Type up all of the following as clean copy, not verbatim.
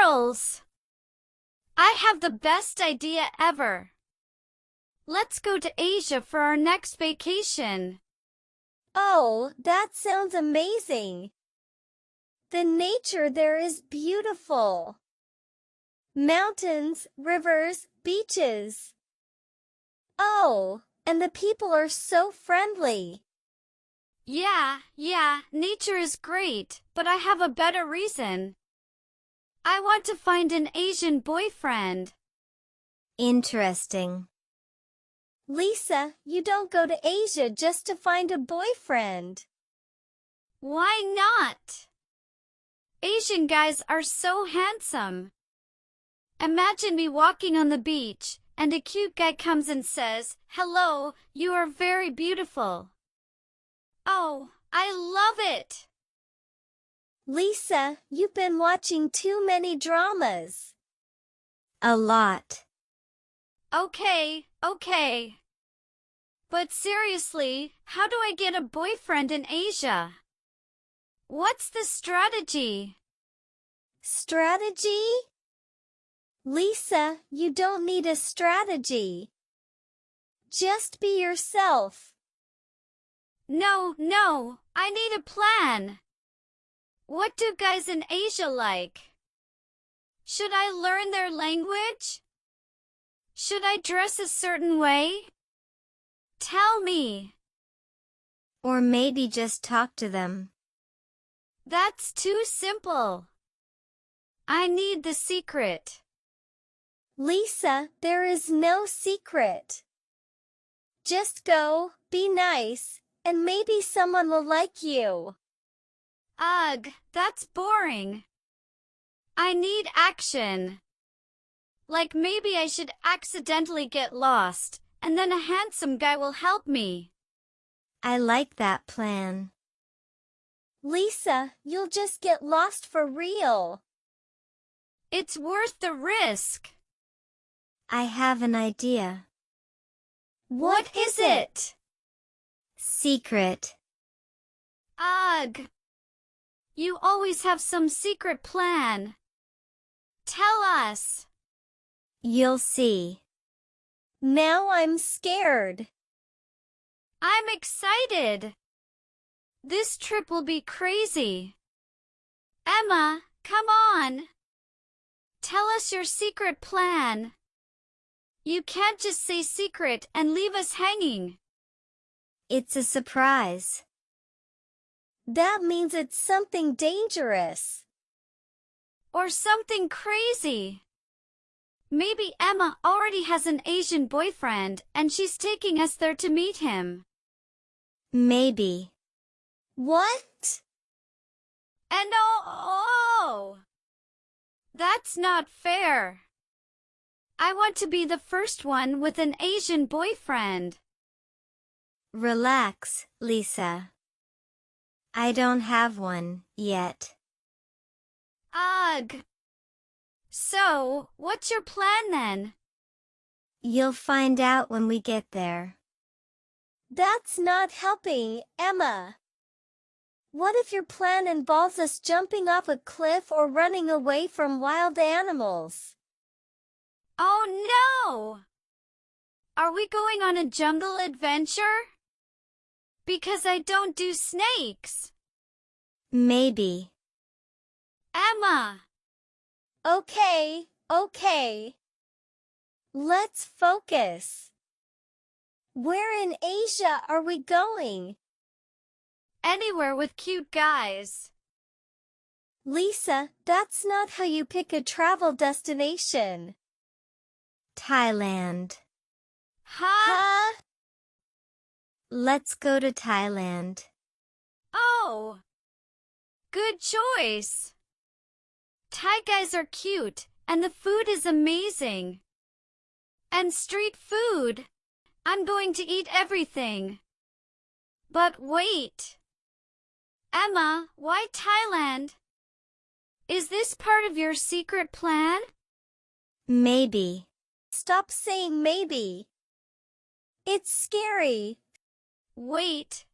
Girls, I have the best idea ever. Let's go to Asia for our next vacation. Oh, that sounds amazing. The nature there is beautiful. Mountains, rivers, beaches. Oh, and the people are so friendly. Yeah, nature is great, but I have a better reason. I want to find an Asian boyfriend. Interesting. Lisa, you don't go to Asia just to find a boyfriend. Why not? Asian guys are so handsome. Imagine me walking on the beach, and a cute guy comes and says, "Hello, you are very beautiful." Oh, I love it! Lisa, you've been watching too many dramas. A lot. Okay. But seriously, how do I get a boyfriend in Asia? What's the strategy? Strategy? Lisa, you don't need a strategy. Just be yourself. No, I need a plan. What do guys in Asia like? Should I learn their language? Should I dress a certain way? Tell me. Or maybe just talk to them. That's too simple. I need the secret. Lisa, there is no secret. Just go, be nice, and maybe someone will like you. Ugh, that's boring. I need action. Like maybe I should accidentally get lost, and then a handsome guy will help me. I like that plan. Lisa, you'll just get lost for real. It's worth the risk. I have an idea. What is it? Secret. Ugh. You always have some secret plan. Tell us. You'll see. Now I'm scared. I'm excited. This trip will be crazy. Emma, come on. Tell us your secret plan. You can't just say secret and leave us hanging. It's a surprise. That means it's something dangerous. Or something crazy. Maybe Emma already has an Asian boyfriend and she's taking us there to meet him. Maybe. What? And oh, that's not fair. I want to be the first one with an Asian boyfriend. Relax, Lisa. I don't have one yet. Ugh. So, what's your plan then? You'll find out when we get there. That's not helping, Emma. What if your plan involves us jumping off a cliff or running away from wild animals? Oh no! Are we going on a jungle adventure? Because I don't do snakes. Maybe. Emma! Okay. Let's focus. Where in Asia are we going? Anywhere with cute guys. Lisa, that's not how you pick a travel destination. Thailand. Huh? Let's go to Thailand. Oh! Good choice. Thai guys are cute, and the food is amazing. And street food. I'm going to eat everything. But wait. Emma, why Thailand? Is this part of your secret plan? Maybe. Stop saying maybe. It's scary. Wait.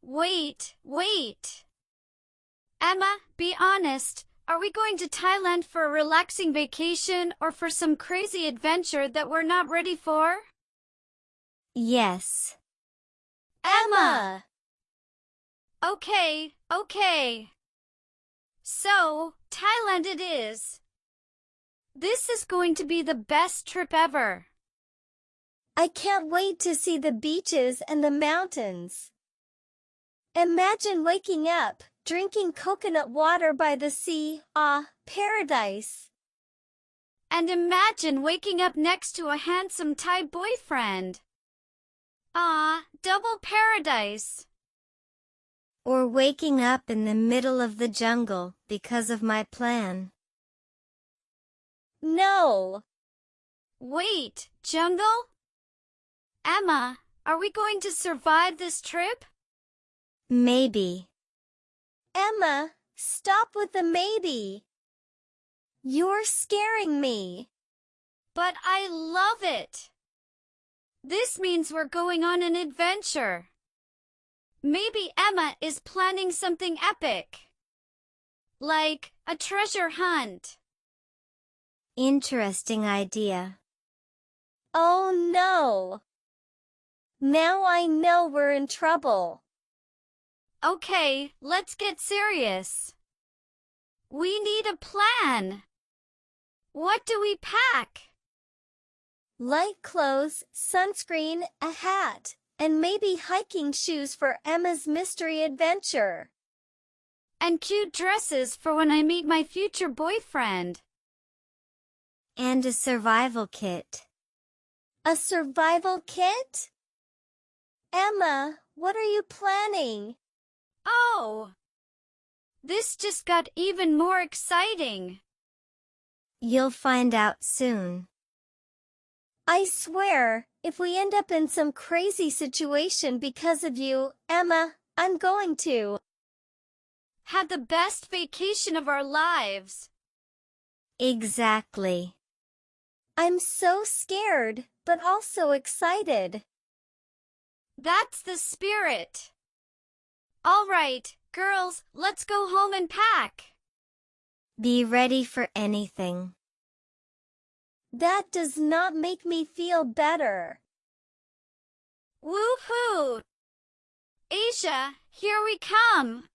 Emma, be honest. are we going to Thailand for a relaxing vacation or for some crazy adventure that we're not ready for? Yes. Emma! Okay. So, Thailand it is. This is going to be the best trip ever. I can't wait to see the beaches and the mountains. Imagine waking up, drinking coconut water by the sea. Ah, paradise. And imagine waking up next to a handsome Thai boyfriend. Ah, double paradise. Or waking up in the middle of the jungle because of my plan. No. Wait, jungle? Emma, are we going to survive this trip? Maybe. Emma, stop with the maybe. You're scaring me. But I love it. This means we're going on an adventure. Maybe Emma is planning something epic. Like a treasure hunt. Interesting idea. Oh no. Now I know we're in trouble. Okay, let's get serious. We need a plan. What do we pack? Light clothes, sunscreen, a hat, and maybe hiking shoes for Emma's mystery adventure. And cute dresses for when I meet my future boyfriend. And a survival kit. A survival kit? Emma, what are you planning? Oh! This just got even more exciting. You'll find out soon. I swear, if we end up in some crazy situation because of you, Emma, I'm going to have the best vacation of our lives. Exactly. I'm so scared, but also excited. That's the spirit. All right, girls, let's go home and pack. Be ready for anything. That does not make me feel better. Woohoo! Asia, here we come.